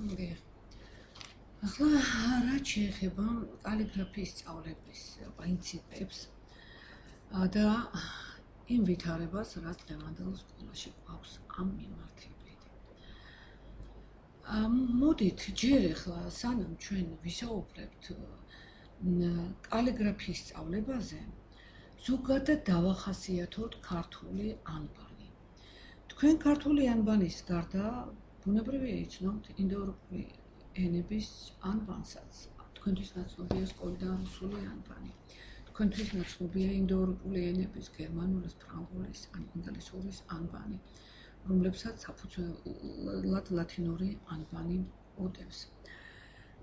დიახ. ახლა რაც შეეხება კალიგრაფიის სწავლების პრინციპებს და იმ ვითარებას, რაც დღევანდელ სკოლაში გვაქვს ამ მიმართებით. მოდით ჯერ ახლა სანამ ჩვენ ვისაუბრებთ კალიგრაფიის სწავლებაზე, ზოგადად დავახასიათოთ ქართული ანბანი. თქვენ ქართული ანბანის გარდა ბუნებრივია იცნობთ ინდოევროპული ენების ანბანსაც. თქვენთვის ნაცნობია სკოლიდან რუსული ანბანი. თქვენთვის ნაცნობია ინდოევროპული ენების, გერმანულის, ფრანგულის, ინგლისურის ანბანი, რომლებსაც საფუძვლად ლათინური ანბანი უდევს.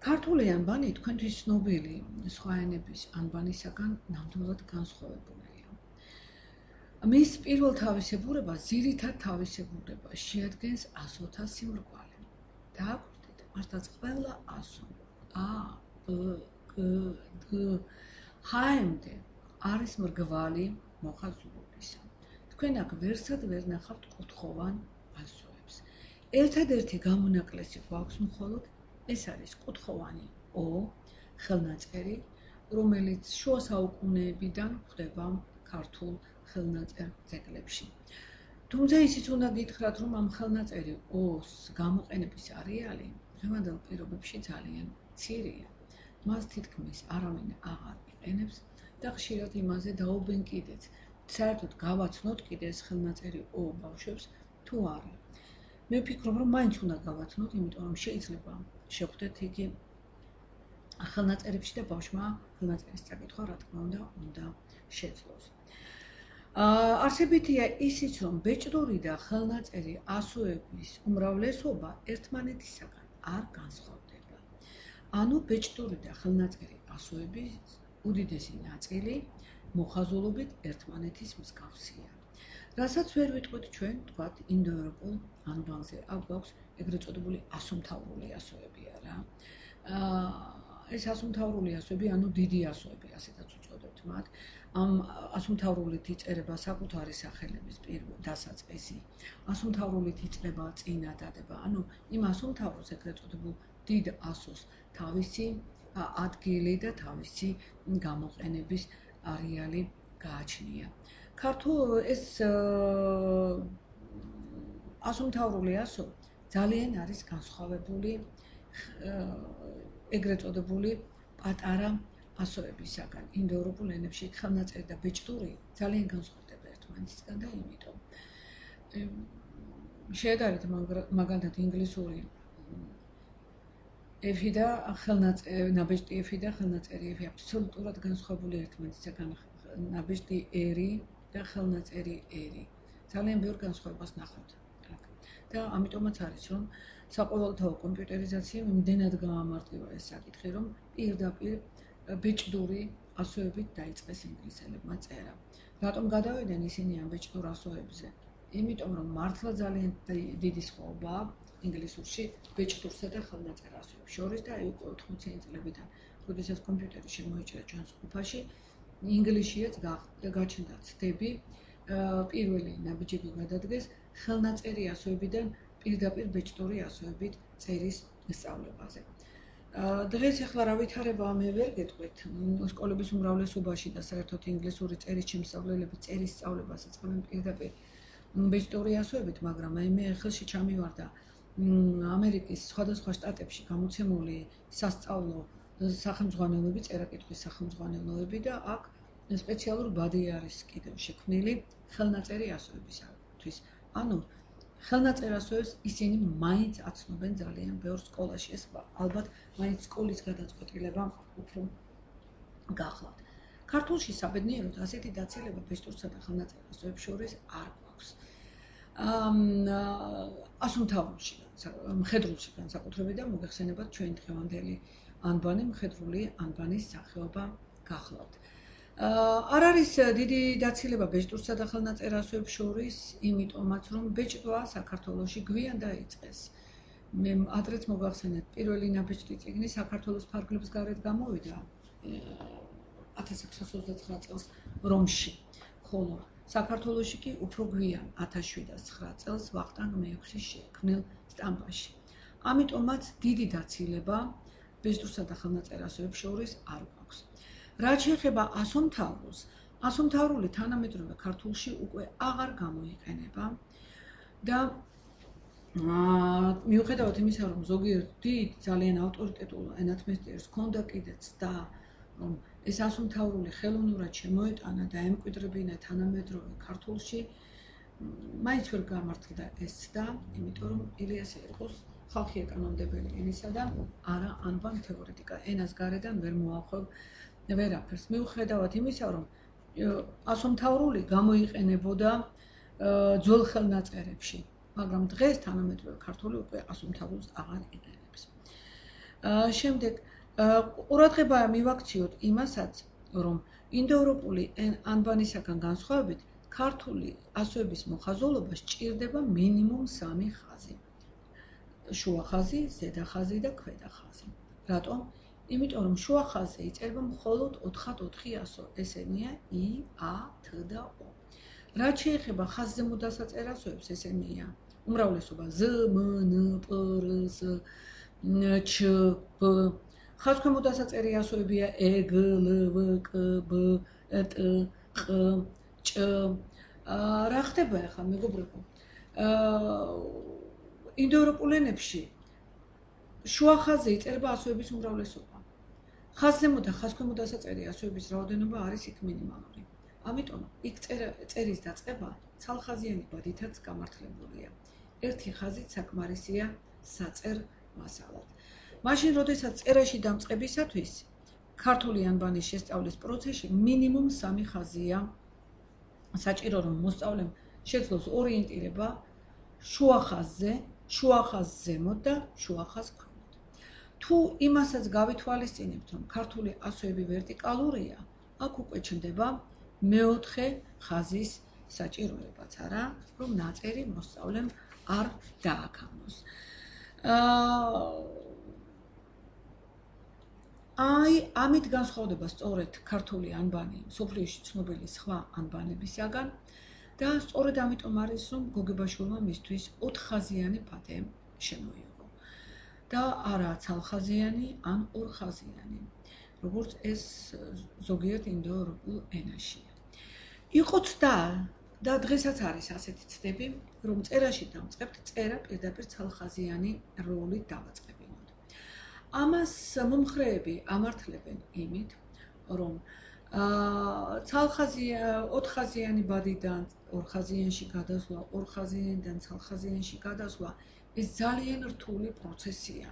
ქართული ანბანი თქვენთვის ცნობილი სხვა ენების ანბანისაგან ნამდვილად განსხვავებულია. მის პირველ თავისებურებას, ძირითად თავისებურებას შეადგენს ასოთა სიმრგვალე. დააკვირდით, მართლაც ყველა ასო ა, ბ, გ, დ, ჰ-მდე არის მრგვალი მოხაზულობისა. თქვენ აქ ვერსად ვერ ნახავთ კუთხოვან ასოებს. ერთადერთი გამონაკლისი გვაქვს მხოლოდ ეს არის კუთხოვანი ო ხელნაწერი, რომელიც შუა საუკუნეებიდან გვხვდება ქართულ ხელნაწერ ძეგლებში. თუმცა ისიც უნდა გითხრათ, რომ ამ ხელნაწერი ოს გამოყენების არეალი დღევანდელ პირობებში ძალიან მცირეა. მას თითქმის არავინ აღარ იყენებს და ხშირად იმაზე დაობენ კიდეც. საერთოდ გავაცნოთ კიდე ეს ხელნაწერი ო ბავშვებს თუ არა. მე ვფიქრობ, რომ მაინც უნდა გავაცნოთ, იმიტომ რომ შეიძლება შეხვდეთ იგი ხელნაწერებში და ბავშვმა ხელნაწერის წაკითხვა რა თქმა უნდა შეძლოს. არსებითია ისიც, რომ ბეჭდური და ხელნაწერი ასოების უმრავლესობა ერთმანეთისაგან არ განსხვავდება. ანუ ბეჭდური და ხელნაწერი ასოების უდიდესი ნაწილი მოხაზულობით ერთმანეთის მსგავსია. რასაც ვერ ვიტყვით ჩვენ, თქვათ, ინდოევროპულ ანბანზე. აქ გვაქვს ეგრეთ წოდებული ასომთავრული ასოები არა. ეს ასომთავრული ასოები, ანუ დიდი ასოები, ასეთაც უწოდებთ მათ. ამ ასომთავრულით იწერება საკუთარი სახელების პირველ დასაწყისი. ასომთავრულით იწყება წინადადება. ანუ იმ ასომთავრულს ეგრეთ წოდებულ დიდ ასოს თავისი ადგილი და თავისი გამოყენების არეალი გააჩნია. ქართულ ეს ასომთავრული ასო ძალიან არის განსხვავებული ეგრეთ წოდებული პატარა ასოებისაგან. ინდოევროპულ ენებში ხელნაწერი და ბეჭდური ძალიან განსხვავდება ერთმანეთისგან და იმიტომ შეედარით მაგალითად ინგლისური ეფი და ნაბეჭდი ეფი და ხელნაწერი ეფი აბსოლუტურად განსხვავებული ერთმანეთისაგან. ნაბეჭდი ერი და ხელნაწერი ერი ძალიან ბევრ განსხვავებას ნახავთ. და ამიტომაც არის, რომ საყოველთაო კომპიუტერიზაცია იმდენად გაამარტივა ეს საკითხი, რომ პირდაპირ ბეჭდური ასოებით დაიწყეს ინგლისელებმა წერა. რატომ გადავიდნენ ისინი ამ ბეჭდურ ასოებზე? იმიტომ რომ მართლა ძალიან დიდი სხვაობა აქვს ინგლისურში ბეჭდურსა და ხელნაწერ ასოებს შორის და აი უკვე 80-იანი წლებიდან, როდესაც კომპიუტერი შემოიჭრა ჩვენს ყოფაში, ინგლისშიაც გაჩნდა ცდები პირველი ნაბიჯები გადადგეს ხელნაწერი ასოებიდან პირდაპირ ბეჭდური ასოებით წერის სწავლებაზე. დღეს ახლა რა ვითარება მე ვერ გეტყვით. სკოლების უმრავლესობაში და საერთოდ ინგლისური წერის შემსწავლელები წერის სწავლებას ეწევენ პირდაპირ ბეჭდური ასოებით, მაგრამ მე ხელში ჩამივარდა ამერიკის სხვადასხვა შტატებში გამოცემული სასწავლო სახელმძღვანელოები, წერა-კითხვის სახელმძღვანელოები და აქ სპეციალური ბადი არის კიდევ შექმნილი ხელნაწერი ასოებისათვის. ანუ ხელნაწერ ასოებს ისინი მაინც აცნობენ ძალიან ბევრ სკოლაში. ეს ალბათ მაინც სკოლის გადაწყვეტილება უფრო გახლავთ. ქართულში საბედნიეროდ ასეთი დაცილება ბეჭდურსა და ხელნაწერ ასოებს შორის არ გვაქვს. ასომთავრულში, მხედრულში განსაკუთრებით და მოგეხსენებათ ჩვენ დღევანდელი ანბანი, მხედრული ანბანის სახეობა გახლავთ. არ არის დიდი დაცილება ბეჭდურსა და ხელნაწერ ასოებს შორის, იმიტომაც რომ ბეჭდვა საქართველოში გვიან დაიწყეს. მე ადრეც მოგახსენეთ, პირველი ნაბეჭდი წიგნი საქართველოს ფარგლებს გარეთ გამოვიდა 1629 წელს რომში, ხოლო საქართველოში კი უფრო გვიან 1709 წელს ვახტანგ მეექვსის შექმნილ სტამბაში. ამიტომაც დიდი დაცილება ბეჭდურსა და ხელნაწერასოებს შორის არ გვაქვს. რაც შეეხება ასომთავრულს, ასომთავრული თანამედროვე ქართულში უკვე აღარ გამოიყენება და მიუხედავად იმისა, რომ ზოგიერთ დიდ ძალიან ავტორიტეტულ ენათმეცნიერს ჰქონდა კიდეც და რომ ეს ასომთავრული ხელოვნურად შემოეტანა და ემკვიდრებინა თანამედროვე ქართულში, მაინც ვერ გამართლდა ეს ცდა, იმიტომ რომ ილიასე იყოს ხალხი ეკანონმდებელი ენისა და არა ანბან თეორეტიკა, ენას გარედან ვერ მოახვევ ვერაფერს. მიუხედავად იმისა, რომ ასომთავრული გამოიყენებოდა ძველ ხელნაწერებში, მაგრამ დღეს თანამედროვე ქართული უკვე ასომთავრულს აღარ იყენებს. შემდეგ ყურადღება მივაქციოთ იმასაც, რომ ინდოევროპული ანბანისაგან განსხვავებით, ქართული ასოების მოხაზულობა სჭირდება მინიმუმ 3 ხაზი. შუა ხაზი, ზედა ხაზი და ქვედა ხაზი. რატომ? იმიტომ რომ შუა ხაზზე იწერება მხოლოდ 4x4 ასო, ესენია I, A, T და O. რაც შეეხება ხაზზემო დასაწერასოებს, ესენია უმრავლესობა Z, M, N, P, R, S, Č, P. ხაზქვემო დასაწერი ასოებია E, G, L, V, K, B, T, Q, Č. რა ხდება ახლა მეგობრებო? ინდოევროპულ ენებში შუა ხაზზე იწერება ასოების უმრავლესობა. ხაზზემო და ხაზქვემო დასაწერი ასოების რაოდენობა არის იქ მინიმალური. ამიტომ იქ წერის დაწყება ცალხაზიანი ბადითაც გამართლებულია. ერთი ხაზით საკმარისია საწერ მასალად. მაშინ, როდესაც წერაში დამწყებისათვის ქართული ანბანის შესწავლის პროცესში მინიმუმ 3 ხაზია საჭირო, რომ მოსწავლემ შეძლოს ორიენტირება შუა ხაზზე, შუა ხაზ ზემოთ და შუა ხაზ ქვემოთ. თუ იმასაც გავითვალისწინებთ, რომ ქართული ასოები ვერტიკალურია, აქ უკვე ჩნდება მეოთხე ხაზის საჭიროებაც, არა, რომ ნაწერი მოსწავლემ არ დააქამნოს. ამით განსხვავდება სწორედ ქართული ანბანი მსოფლიოში ცნობილი სხვა ანბანებისაგან და სწორედ ამიტომ არის, რომ გოგებაშვილმა მისთვის 4 ხაზიანი ბადე შემოიღო და არა ცალხაზიანი ან 2 ხაზიანი, როგორც ეს ზოგიერთ ინდოევროპულ ენაშია. იყო ცდა და დღესაც არის ასეთი ცდები, რომ წერაში დამწყებთ წერა პირდაპირ ცალხაზიანი როლით დავაწყებინოთ. ამას მომხრეები ამართლებენ იმით, რომ 4 ხაზიანი ბადიდან 2 ხაზიანში გადასვლა, 2 ხაზიანიდან ცალხაზიანში გადასვლა, ეს ძალიან რთული პროცესია.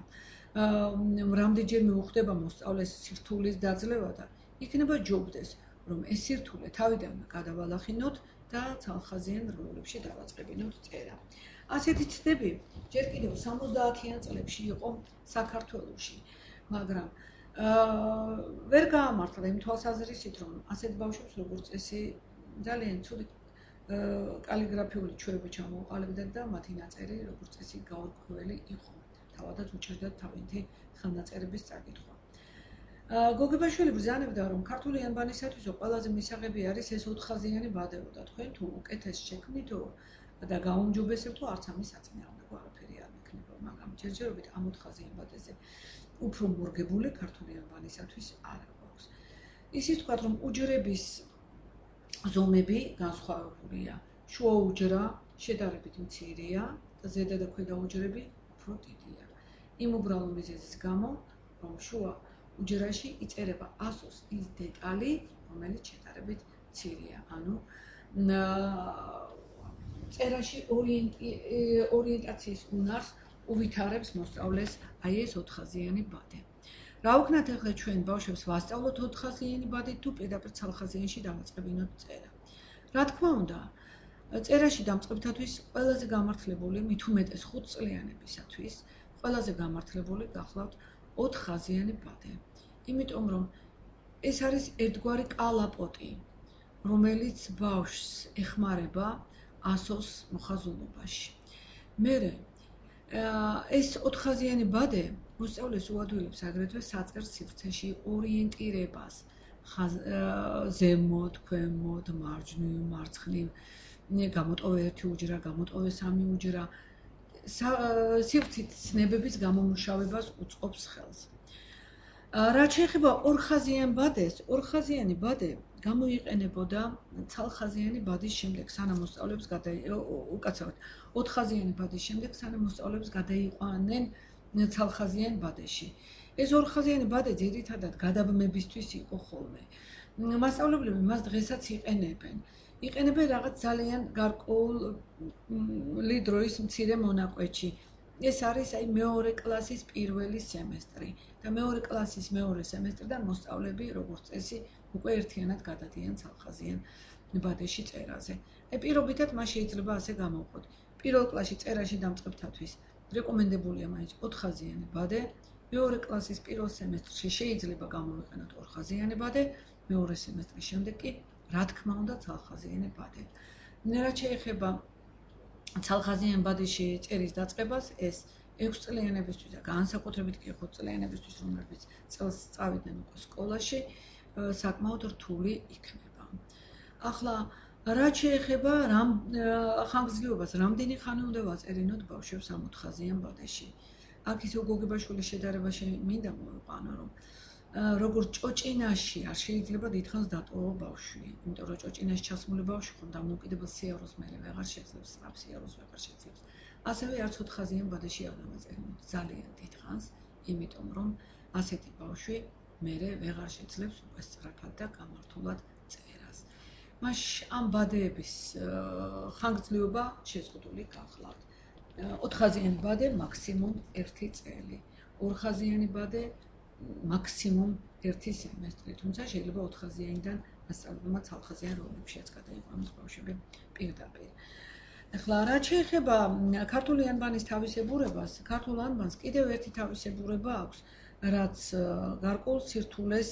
რამდენჯერმე უხდება მოსწავლეს სირთულის დაძლევა და იქნება ჯობდეს, რომ ეს სირთულე თავიდანვე გადავალახინოთ და ცალხაზიან როლებში დავაწყებინოთ წერა. ასეთი ცდები ჯერ კიდევ 70-იან წლებში იყო საქართველოში, მაგრამ ვერ გაამართლა იმ თვალსაზრისით, რომ ასეთ ბავშვებს როგორც წესი ძალიან ცუდი კალიგრაფიული ჩვევები ჩამოუყალიბდათ და მათი ნაწერი როგორც წესი გაურკვეველი იყო. თავადაც უჭირდათ თავინთი ხელნაწერების წაკითხვა. გოგებაშვილი ბრძანებდა, რომ ქართული ანბანისათვის ყველაზე მისაღები არის ეს 4 ხაზიანი ბადეო და თქვენ თუ უკეთეს შექმნითო და გაუმჯობესებთო, არც ამის საწინააღმდეგო არაფერი არ მექნება, მაგრამ ჯერჯერობით ამ 4 ხაზიან ბადეზე უფრო მორგებული ქართული ანბანისათვის არ გვაქვს. ისიც თქვა, რომ უჯრების ზომები განსხვავებულია. შუა უჯრა შედარებით მცირეა და ზედა და ქვედა უჯრები უფრო დიდია. იმ უბრალო მიზეზის გამო, რომ შუა უჯრაში იწერება ასოს ის დეტალი, რომელიც შედარებით მცირეა. ანუ წერაში ორიენტაციის უნარს უვითარებს მოსწავლეს აი ეს 4 ხაზიანი ბადე. რა ვქნათ ახლა ჩვენ ბავშვებს ვასწავლოთ 4 ხაზიანი ბადით თუ პირდაპირ ცალხაზიანში დავაწყებინოთ წერა. რა თქმა უნდა, წერაში დამწყებთათვის ყველაზე გამართლებული, მით უმეტეს 5 წლიანებისათვის, ყველაზე გამართლებული გახლავთ 4 ხაზიანი ბადე. იმიტომ რომ ეს არის ერთგვარი კალაპოტი, რომელიც ბავშვს ეხმარება ასოს მოხაზულობაში. მერე ეს 4 ხაზიანი ბადე მოსწავლეს უადვილებს აგრეთვე საწერ სივრცეში ორიენტირებას, ზემოთ, ქვემოთ, მარჯვნივ, მარცხნივ, გამოტოვე 1 უჯრა, გამოტოვე 3 უჯრა. სივრცით ცნებების გამომუშავებას უწყობს ხელს. რაც შეეხება ორხაზიანი ბადე გამოიყენებოდა ცალხაზიანი ბადის შემდეგ, სანამ მოსწავლეებს უკაცრავად 4ხაზიანი ბადის შემდეგ, სანამ მოსწავლეებს გადაიყვანენ ცალხაზიან ბადეში. ეს ორხაზიანი ბადე ძირითადად გადაბმებისთვის იყო ხოლმე. მასწავლებლები მას დღესაც იყენებენ. იყენებენ რაღაც ძალიან გარკვეული დროის მცირე მონაკვეთში. ეს არის მეორე კლასის პირველი სემესტრი და მეორე კლასის მეორე სემესტრიდან მოსწავლეები როგორც წესი უკვე ერთიანად გადადიან ცალხაზიან ბადეში წერაზე. პირობითად მას შეიძლება ასე გამოვყოთ. პირველ კლასში წერაში დამწყებთათვის რეკომენდებულია მაინც 4ხაზიანი ბადე, მეორე კლასის პირველ სემესტრში შეიძლება გამოვიყენოთ 2ხაზიანი ბადე, მეორე სემესტრის შემდეგ კი რა თქმა უნდა ცალხაზიანი ბადე. რაც შეეხება ცალხაზიან ბადეში წერის დაწყებას, ეს 6 წლიანებისთვის და განსაკუთრებით კი 5 წლიანებისთვის, რომლებიც წელს წავიდნენ უკვე სკოლაში, საკმაოდ რთული იქნება. ახლა რაც შეეხება ხანგრძლივობას, რამდენი ხანი უნდა ვაწერინოთ ბავშვებს ამ 4ხაზიან ბადეში. აქ ისე გოგებაშვილის შედარებაში მინდა მოვიყვანო, რომ როგორც ჭოჭინაში არ შეიძლება დიდხანს დატოვო ბავშვი, იმიტომ რომ ჭოჭინაში ჩასმული ბავშვი ხომ დამოუკიდებელ სიარულს მერე ვეღარ შეძლებს, სწრაფ სიარულს ვეღარ შეძლებს. ასევე არც 4ხაზიან ბადეში არ დავაწერინოთ ძალიან დიდხანს, იმიტომ რომ ასეთი ბავშვი მერე ვეღარ შეძლებს უკვე სწრაფად და გამართულად წერას. მაშინ ამ ბადეების ხანგრძლივობა შეზღუდული გახლავთ. 4ხაზიანი ბადე მაქსიმუმ 1 წელი, 2ხაზიანი ბადე მაქსიმუმ 1 სემესტრი, თუმცა შეიძლება 4ხაზიანიდან მასწავლებელმა ცალხაზიან როლებშიც გადაიყვანოს ბავშვები პირდაპირ. ახლა რაც შეეხება ქართული ანბანის თავისებურებას, ქართულ ანბანს კიდევ ერთი თავისებურება აქვს, რაც გარკვეულ სირთულეს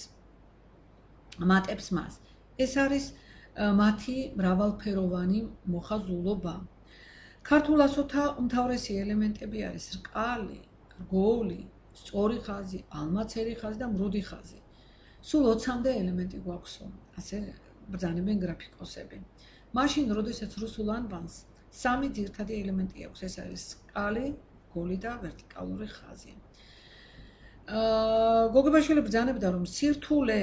მატებს მას. ეს არის მათი მრავალფეროვანი მოხაზულობა. ქართულ ასოთა უმთავრესი ელემენტები არის რკალი, რგოლი, სწორი ხაზი, ალმაცერი ხაზი და მრუდი ხაზი. სულ 20-მდე ელემენტი გვაქვსო, ასე ბრძანებენ გრაფიკოსები. მაშინ, როდესაც რუსულ ანბანს 3 ძირითადი ელემენტი აქვს, ეს არის რკალი, რგოლი და ვერტიკალური ხაზი. გოგებაშვილი ბრძანებდა, რომ სირთულე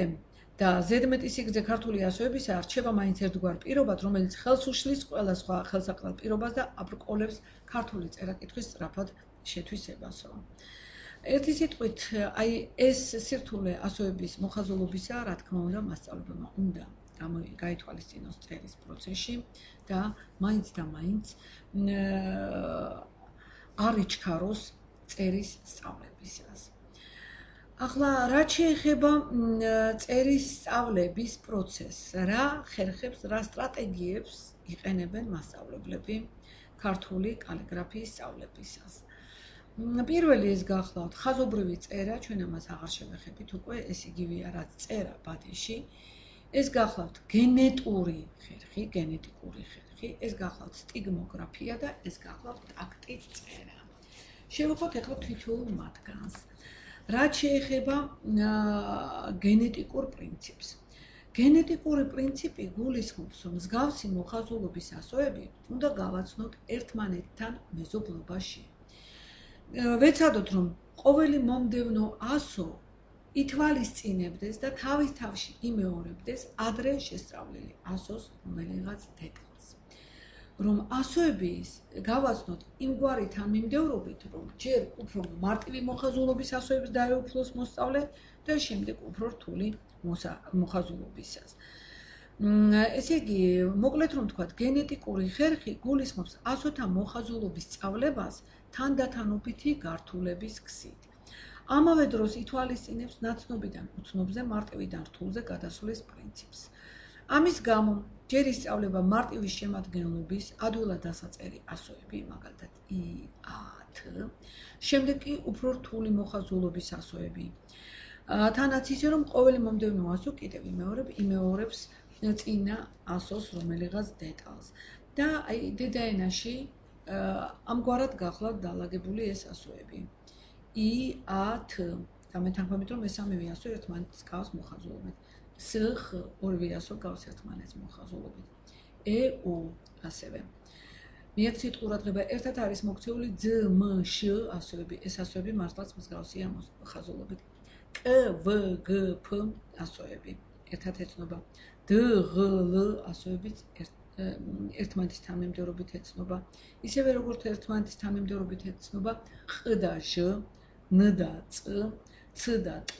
და ზედმეტი სიგრძე ქართული ასოებისა რჩება მაინც ერთგვარ პირობად, რომელიც ხელს უშლის ყველა სხვა ხელსაყრელ პირობას და აბრკოლებს ქართული წერა-კითხვის სწრაფად შეთვისებასო. ერთი სიტყვით, ეს სირთულე ასოების მოხაზულობისა, რა თქმა უნდა, მასწავლებელმა უნდა გაითვალისწინოს წერის პროცესში და მაინც არ იჩქაროს წერის სწავლებისას. ახლა რაც შეეხება წერის სწავლების პროცესს, რა ხერხებს, რა სტრატეგიებს იყენებენ მასწავლებლები ქართული კალიგრაფიის სწავლებისას. პირველი ეს გახლავთ ხაზობრივი წერა, ჩვენ ამას აღარ შევეხებით უკვე, ეს იგივეა რაც წერა ბადეში. ეს გახლავთ გენეტიკური ხერხი, ეს გახლავთ სტიგმოგრაფია და ეს გახლავთ ტაქტით წერა. შევეხოთ ახლა თითოეულ მათგანს. რაც შეეხება გენეტიკურ პრინციპს. გენეტიკური პრინციპი გულისხმობს, რომ მსგავსი მოხაზულობის ასოები უნდა გავაცნოთ ერთმანეთთან მეზობლობაში. ვეცადოთ, რომ ყოველი მომდევნო ასო ითვალისწინებდეს და თავის თავში იმეორებდეს ადრე შესწავლილი ასოს რომელიღაც დეტალს. რომ ასოების გავაცნოთ იმგვარი თანმიმდევრობით, რომ ჯერ უფრო მარტივი მოხაზულობის ასოებს დაეუფლოს მოსწავლე და შემდეგ უფრო რთული მოხაზულობისას. ესე იგი, მოკლედ რომ ვთქვათ, გენეტიკური ხერხი გულისხმობს ასოთა მოხაზულობის სწავლებას თანდათანობითი გართულების გზით. ამავე დროს ითვალისწინებს ნაცნობიდან უცნობზე, მარტივიდან რთულზე გადასვლის პრინციპს. ამის გამო ჯერ ისწავლება მარტივი შემადგენლობის ადვილად დასაწერი ასოები, მაგალითად I-A-T, შემდეგ კი უფრო რთული მოხაზულობის ასოები. თანაც ისე, რომ ყოველი მომდევნო ასო კიდევ იმეორებს წინა ასოს რომელიღაც დეტალს. და დედაენაში ამგვარად გახლავთ დალაგებული ეს ასოები. I-A-T და მეთანხმებით, რომ მესამე ასო ერთმანეთს გავს მოხაზულობით. S-X ორივე ასო გავს ერთმანეთს მოხაზულობით. E-U ასევე. მიაქციეთ ყურადღება, ერთად არის მოქცეული ძ, მ, შ ასოები. ეს ასოები მართლაც მსგავსია ხაზულობით. კ, ვ, გ, ფ ასოები. ერთად ეცნობა. დ, ღ, ლ ასოებიც ერთმანეთის თანმიმდევრობით ეცნობა. ისევე როგორც ერთმანეთის თანმიმდევრობით ეცნობა ყ და ჟ, ν და წ, ც და ტ,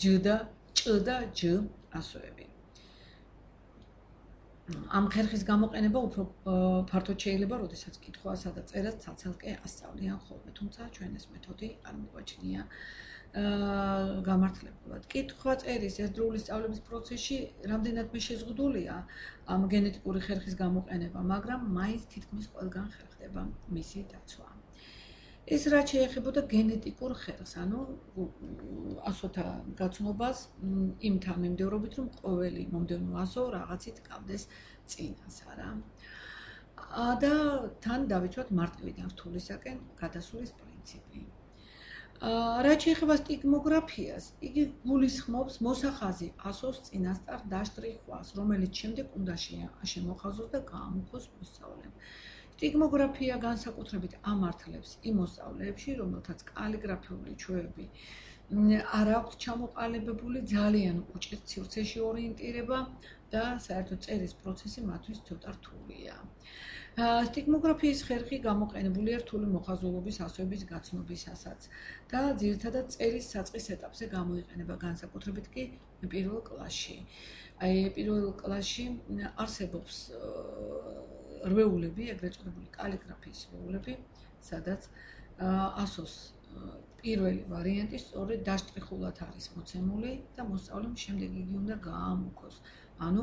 ჯ და ჭ და ჯ ასოები. ამ ხერხის გამოყენება უფრო ფართოდ შეიძლება, როდესაც კითხვასა და წერას ცალ-ცალკე ასწავლიან ხოლმე, თუმცა ჩვენ ეს მეთოდი არ მიგვაჩნია გამართლებლად. კითხვა-წერის ერთდროული სწავლების პროცესში რამდენადმე შეზღუდულია ამ გენეტიკური ხერხის გამოყენება, მაგრამ მაინც თითქმის ყველგან ხერხდება მისი დაცვა. ეს რაც შეეხებოდა გენეტიკურ ხერხს, ანუ ასოთა გაცნობას იმ თანმიმდევრობით, რომ ყოველი მომდევნო ასო რაღაცით გავდეს წინას, არა? და თან დავიცვათ მარტივიდან რთულისაკენ გადასვლის პრინციპი. რაც შეეხება სტიგმოგრაფიას, იგი გულისხმობს მოსახაზი ასოს წინასწარ დაშტრიხვას, რომელიც შემდეგ უნდა შემოხაზოს და გაამუქოს მოსწავლემ. სტიგმოგრაფია განსაკუთრებით ამართლებს იმ მოსწავლეებში, რომელთაც კალიგრაფიული ჩვევები არ აქვთ ჩამოყალიბებული, ძალიან უჭირთ სივრცეში ორიენტირება და საერთოდ წერის პროცესი მათთვის ცოტა რთულია. სტიგმოგრაფიის ხერხი გამოყენებულია რთული მოხაზულობის ასოების გაცნობისასაც და ძირითადად წერის საწყის ეტაპზე გამოიყენება, განსაკუთრებით კი პირველ კლასში. პირველ კლასში არსებობს რვეულები, ეგრეთ წოდებული კალიგრაფიის რვეულები, სადაც ასოს პირველი ვარიანტი სწორედ დაშტრიხულად არის მოცემული და მოსწავლემ შემდეგ იგი უნდა გაამუქოს. ანუ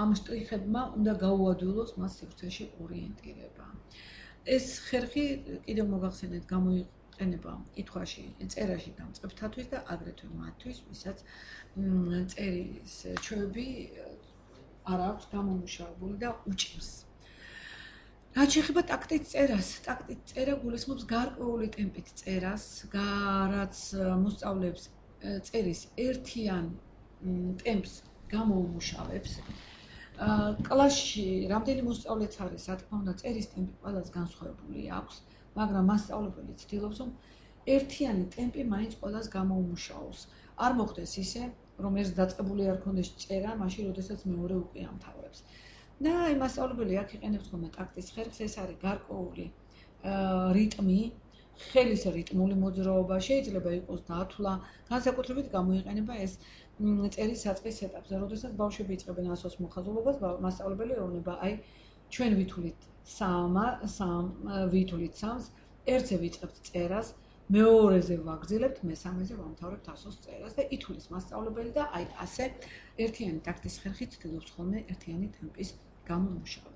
ამ შტრიხებმა უნდა გაუადვილოს მას სივრცეში ორიენტირება. ეს ხერხი კიდევ მოგახსენეთ გამოიყენება კითხვაში, წერაში დამწყებთათვის და აგრეთვე მათთვის, ვისაც წერის ჩვევები არ აქვს გამომუშავებული და უჭირს. რაც შეეხება ტაქტით წერას, ტაქტით წერა გულისხმობს გარკვეული ტემპით წერას, რაც მოსწავლეებს წერის ერთიან ტემპს გამოუმუშავებს. კლასში რამდენი მოსწავლეც არის, რა თქმა უნდა, წერის ტემპი ყველას განსხვავებული აქვს, მაგრამ მასწავლებელი ცდილობს, რომ ერთიანი ტემპი მაინც ყველას გამოუმუშაოს. არ მოხდეს ისე, რომ ერთ დაწყებული არ ქონდეს წერა, მაშინ როდესაც მეორე უკვე ამთავრებს. და აი მასწავლებელი აქ იყენებს ხოლმე ტაქტის ხერხს, ეს არის გარკვეული რიტმი, ხელის რიტმული მოძრაობა, შეიძლება იყოს დათვლა, განსაკუთრებით გამოიყენება ეს წერის საწყის ეტაპზე, როდესაც ბავშვები იწყებენ ასოს მოხაზულობას, მასწავლებელი ეუბნება, აი ჩვენ ვითვლით 3-ს, ერთზე ვიწყებთ წერას, მეორეზე ვაგრძელებთ, მესამეზე ვამთავრებთ ასოს წერას და ითვლის მასწავლებელი და აი ასე ერთიანი ტაქტის ხერხით ცდილობს ხოლმე ერთიანი ტემპის გამომუშავება.